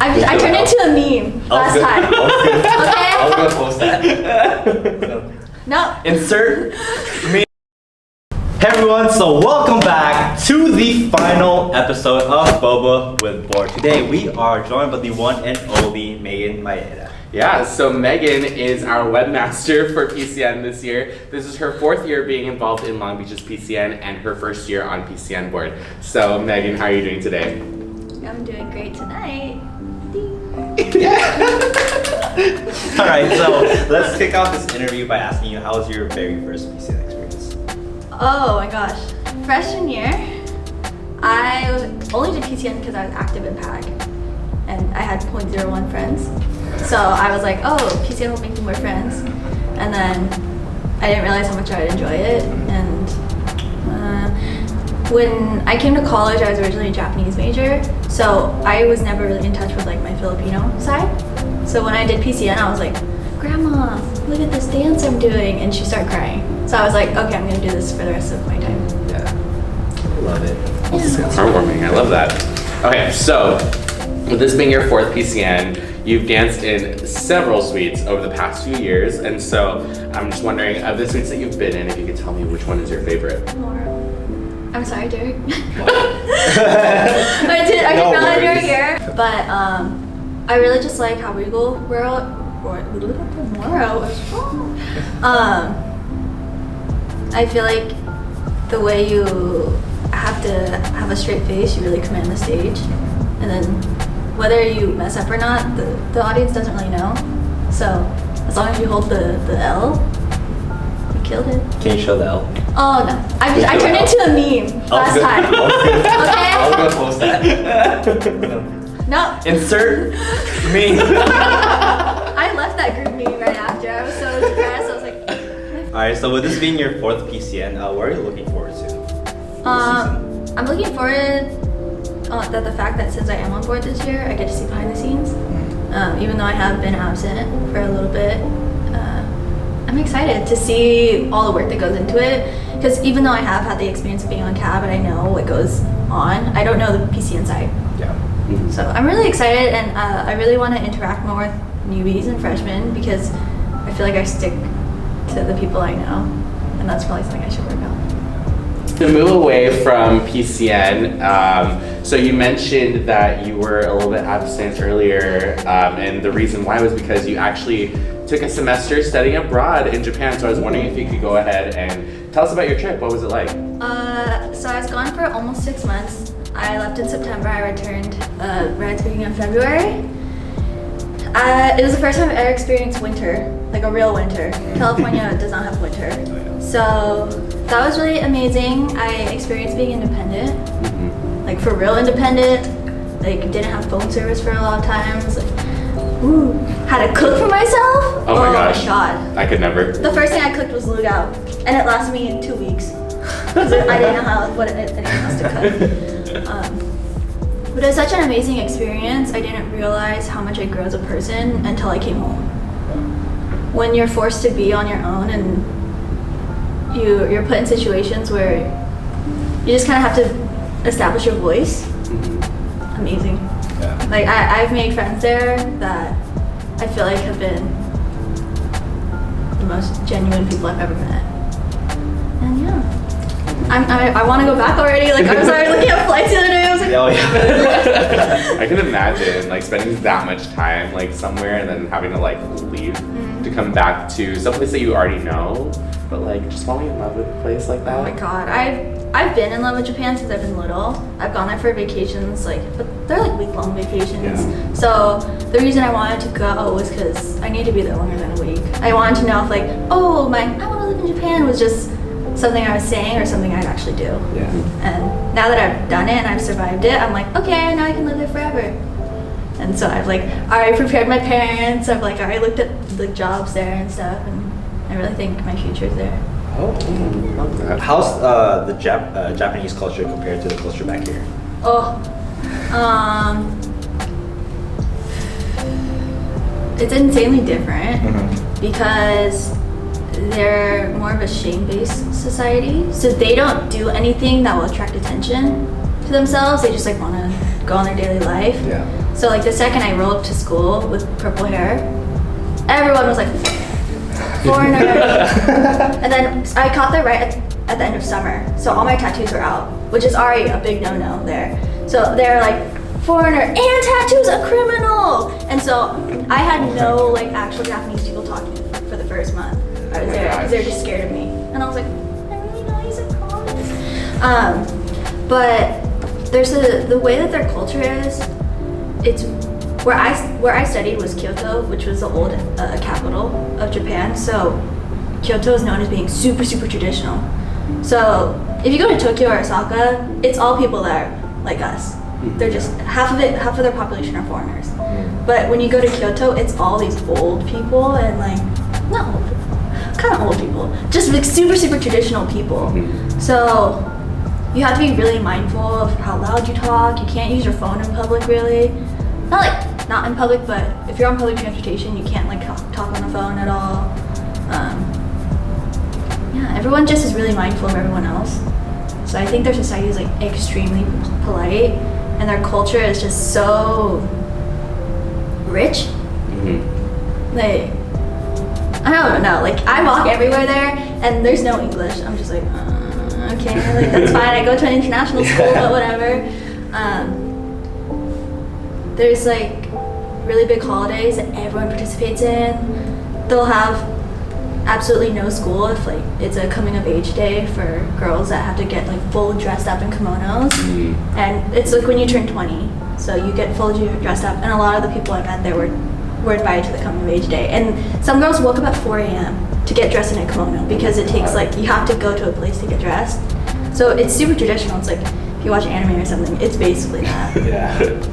I turned into a meme last time. Okay? I was gonna post that. No. Insert me. Hey everyone, so welcome back to the final episode of Boba With Board. Today we are joined by the one and only Maeda. Yeah, so Megan is our webmaster for PCN this year. This is her 4th year being involved in Long Beach's PCN and her 1st year on PCN Board. So Megan, how are you doing today? I'm doing great tonight. Alright, so let's kick off this interview by asking you, how was your very first PCN experience? Oh my gosh. Freshman year, I only did PCN because I was active in PAG. And I had 0.01 friends. So I was like, oh, PCN will make me more friends. And then I didn't realize how much I would enjoy it. And when I came to college, I was originally a Japanese major. So I was never really in touch with like my Filipino side. So when I did PCN, I was like, Grandma, look at this dance I'm doing. And she started crying. So I was like, okay, I'm gonna do this for the rest of my time. Yeah, love it. It's heartwarming, I love that. Okay, so with this being your 4th PCN, you've danced in several suites over the past few years, and so I'm just wondering, of the suites that you've been in, if you could tell me which one is your favorite. I'm sorry, Derrick. I did No not in your worries. ear, but I really just like how regal Moro was. I feel like the way you have to have a straight face, you really command the stage, and then whether you mess up or not, the audience doesn't really know. So as long as you hold the L, you killed it. Can you show the L? Oh no, I turned into a meme last time. I was gonna post that. No. Insert me. I left that group meeting right after. I was so depressed. I was like, Alright, so with this being your 4th PCN, what are you looking forward to? I'm looking forward to the fact that since I am on board this year, I get to see behind the scenes. Even though I have been absent for a little bit, I'm excited to see all the work that goes into it. Because even though I have had the experience of being on cab and I know what goes on, I don't know the PCN side. Yeah. So I'm really excited, and I really want to interact more with newbies and freshmen because I feel like I stick to the people I know, and that's probably something I should work on. To move away from PCN, so you mentioned that you were a little bit absent earlier, and the reason why was because you actually took a semester studying abroad in Japan. So I was wondering if you could go ahead and tell us about your trip. What was it like? So I was gone for almost 6 months. I left in September. I returned right at the beginning of February. It was the first time I've ever experienced winter, like a real winter. California does not have winter. So that was really amazing. I experienced being independent, like for real independent. Like didn't have phone service for a lot of times. Like, ooh, had to cook for myself. Oh my gosh. God. I could never. The first thing I cooked was luau, and it lasted me 2 weeks. Because I didn't know what anything else to cook. But it was such an amazing experience. I didn't realize how much I grew as a person until I came home. When you're forced to be on your own and you're put in situations where you just kind of have to establish your voice. Amazing. Yeah. Like I've made friends there that I feel like have been the most genuine people I've ever met. And yeah, I want to go back already. Like I was already looking at flights the other day. I was like, Oh yeah. I can imagine like spending that much time like somewhere and then having to like leave to come back to someplace that you already know, but like just falling in love with a place like that. oh my god, I've been in love with Japan since I've been little. I've gone there for vacations, like, but they're like week-long vacations. Yeah. So the reason I wanted to go was because I need to be there longer than a week. I wanted to know if like, oh I want to live in Japan was just something I was saying or something I'd actually do. Yeah. And now that I've done it and I've survived it, I'm like, okay, now I can live there forever. And so I've like already prepared my parents. I've like already looked at the jobs there and stuff, and I really think my future's there. Oh, love that. How's the Japanese culture compared to the culture back here? It's insanely different because they're more of a shame-based society. So they don't do anything that will attract attention to themselves. They just like want to go on their daily life. Yeah. So like the second I rolled up to school with purple hair, everyone was like, foreigner. And then I caught there right at the end of summer. So all my tattoos were out, which is already a big no-no there. So they're like, foreigner and tattoos, a criminal. And so I had no like actual Japanese people talking to me for the first month I was there because they were just scared of me. And I was like, I really nice, I promise. But there's the way that their culture is. It's where I studied was Kyoto, which was the old capital of Japan. So Kyoto is known as being super traditional. So if you go to Tokyo or Osaka, it's all people that are like us. They're just half of their population are foreigners. But when you go to Kyoto, it's all these old people and like not old people, kind of old people, just like super traditional people. So you have to be really mindful of how loud you talk. You can't use your phone in public really. Not in public, but if you're on public transportation, you can't like talk on the phone at all. Yeah, everyone just is really mindful of everyone else. So I think their society is like extremely polite, and their culture is just so rich. Like, I don't know, like I walk everywhere there and there's no English. I'm just like, okay, like that's fine. I go to an international school, but whatever. There's like really big holidays that everyone participates in. They'll have absolutely no school if like it's a coming of age day for girls that have to get like full dressed up in kimonos. And it's like when you turn 20, so you get full dressed up. And a lot of the people I met there were invited to the coming of age day. And some girls woke up at 4 a.m. to get dressed in a kimono because it takes like, you have to go to a place to get dressed. So it's super traditional. It's like, if you watch anime or something, it's basically that.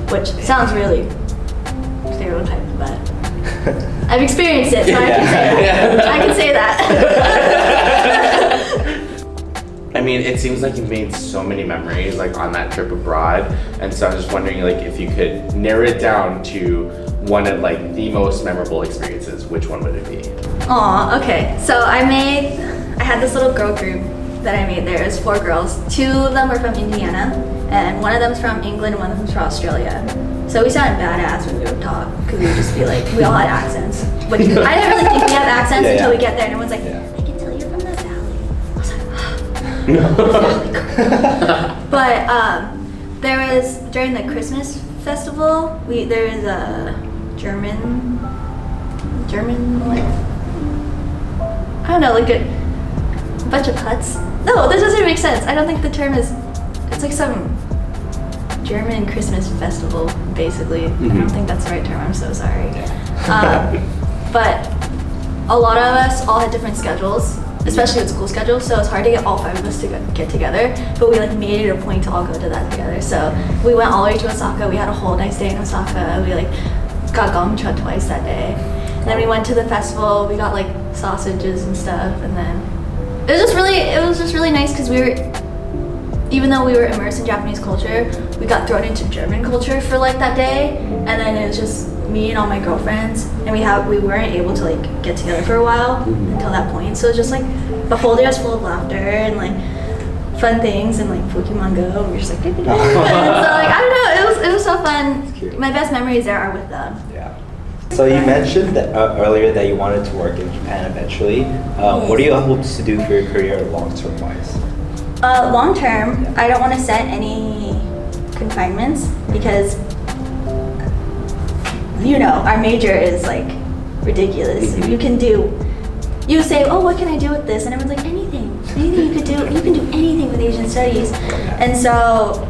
Which sounds really stereotyped, but I've experienced it, so I can say that. I can say that. I mean, it seems like you've made so many memories like on that trip abroad, and so I'm just wondering like if you could narrow it down to one of like the most memorable experiences, which one would it be? Aw, okay. So I had this little girl group that I made there. It was 4 girls. 2 of them were from Indiana, and one of them's from England, and one of them's from Australia. So we sounded badass when we would talk, because we would just be like, we all had accents. But I didn't really think we had accents until we get there, and everyone's like, I can tell you're from the valley. I was like, But there was, during the Christmas festival, there was a German, like, I don't know, like a bunch of huts. No, this doesn't make sense. I don't think the term is, it's like some German Christmas festival, basically. I don't think that's the right term, I'm so sorry. But a lot of us all had different schedules, especially with school schedules, so it's hard to get all 5 of us to get together, but we like made it a point to all go to that together. So we went all the way to Osaka, we had a whole nice day in Osaka, we like got gongcha twice that day. And then we went to the festival, we got like sausages and stuff, and then it was just really nice because even though we were immersed in Japanese culture, we got thrown into German culture for like that day, and then it was just me and all my girlfriends, and we weren't able to like get together for a while until that point. So it was just like the whole day was full of laughter and like fun things and like Pokemon Go, and we were just like, and so like I don't know, it was so fun. My best memories there are with them. So you mentioned that, earlier that you wanted to work in Japan eventually. What are your hopes to do for your career long-term wise? Long term, I don't want to set any confinements because, you know, our major is like ridiculous. You say, oh, what can I do with this? And everyone's like, anything you could do. You can do anything with Asian studies. And so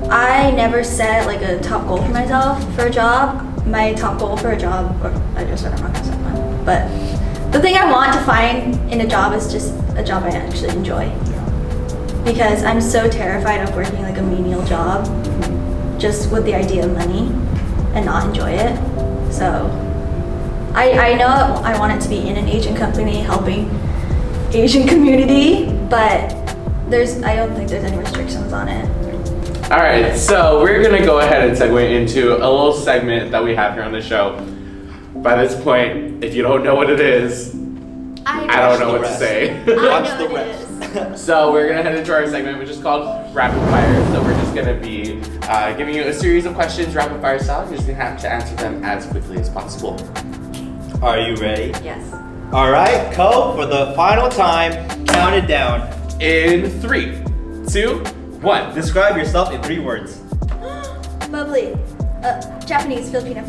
I never set like a top goal for myself for a job. My top goal for a job, or I just said I'm not gonna set one, but the thing I want to find in a job is just a job I actually enjoy. Because I'm so terrified of working like a menial job just with the idea of money and not enjoy it. So I know I want it to be in an Asian company helping Asian community, but I don't think there's any restrictions on it. All right, so we're gonna go ahead and segue into a little segment that we have here on the show. By this point, if you don't know what it is, I don't know what to say. What's the rest? So we're gonna head into our segment, which is called Rapid Fire. So we're just gonna be giving you a series of questions, rapid fire style. You're just gonna have to answer them as quickly as possible. Are you ready? Yes. All right, Co, for the final time, count it down. In 3, 2, 1. Describe yourself in 3 words. Bubbly. Japanese, Filipino.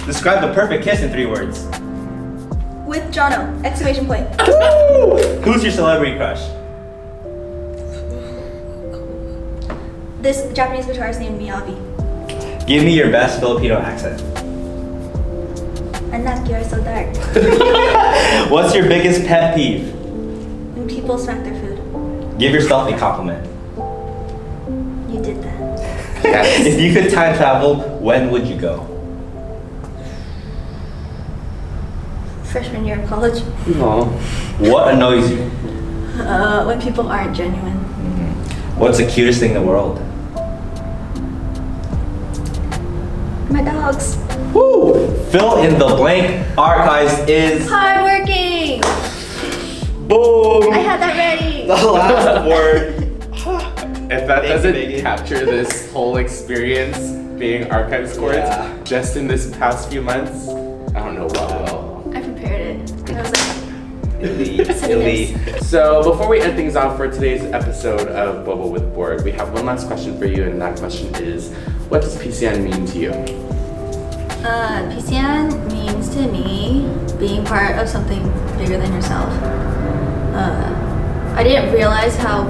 Describe the perfect kiss in 3 words. With Jono! Exclamation point. Who's your celebrity crush? This Japanese guitarist named Miyavi. Give me your best Filipino accent. Anak, you're so dark. What's your biggest pet peeve? When people smack their food. Give yourself a compliment. You did that. Yes. If you could time travel, when would you go? Freshman year of college. No. What annoys you? When people aren't genuine. What's the cutest thing in the world? My dogs. Woo! Fill in the blank. Archives is Hardworking! boom. I had that ready. The last word. If that Thank you, doesn't Megan. capture this whole experience being archive scores Yeah. just in this past few months, I don't know what will. I prepared it. And I was like, Elite. So before we end things off for today's episode of Boba With Board, we have one last question for you, and that question is, what does PCN mean to you? PCN means to me being part of something bigger than yourself. I didn't realize how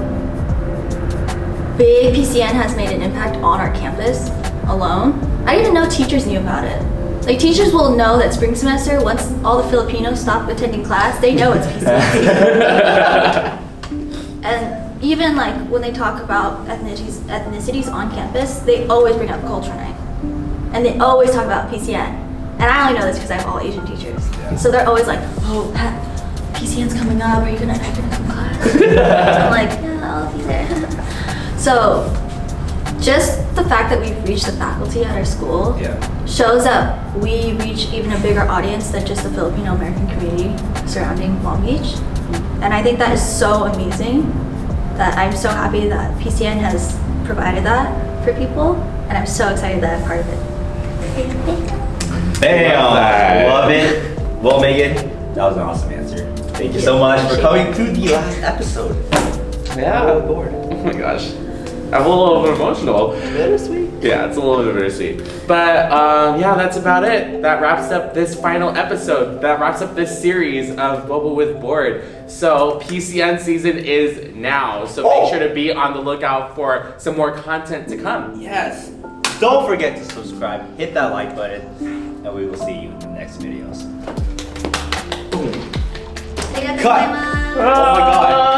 big PCN has made an impact on our campus alone. I didn't even know teachers knew about it. Like, teachers will know that spring semester, once all the Filipinos stop attending class, they know it's PCN. And even like when they talk about ethnicities on campus, they always bring up culture night. And they always talk about PCN. And I only know this because I have all Asian teachers. Yeah. So they're always like, oh, Pat, PCN's coming up, are you gonna come to class? I'm like, yeah, I'll be there. So just the fact that we've reached the faculty at our school shows that we reach even a bigger audience than just the Filipino American community surrounding Long Beach. And I think that is so amazing that I'm so happy that PCN has provided that for people, and I'm so excited that I'm part of it. Bam! Love that. Love it. Well, Megan, that was an awesome answer. Thank you so much for coming to the last episode. Yeah. Boba With Board. Oh my gosh. I'm a little bit emotional. Bittersweet. Yeah, it's a little bit bittersweet. But yeah, that's about it. That wraps up this final episode. That wraps up this series of Boba With Board. So PCN season is now. So make sure to be on the lookout for some more content to come. Yes. Don't forget to subscribe, hit that like button, and we will see you in the next videos. Cut. Oh my god.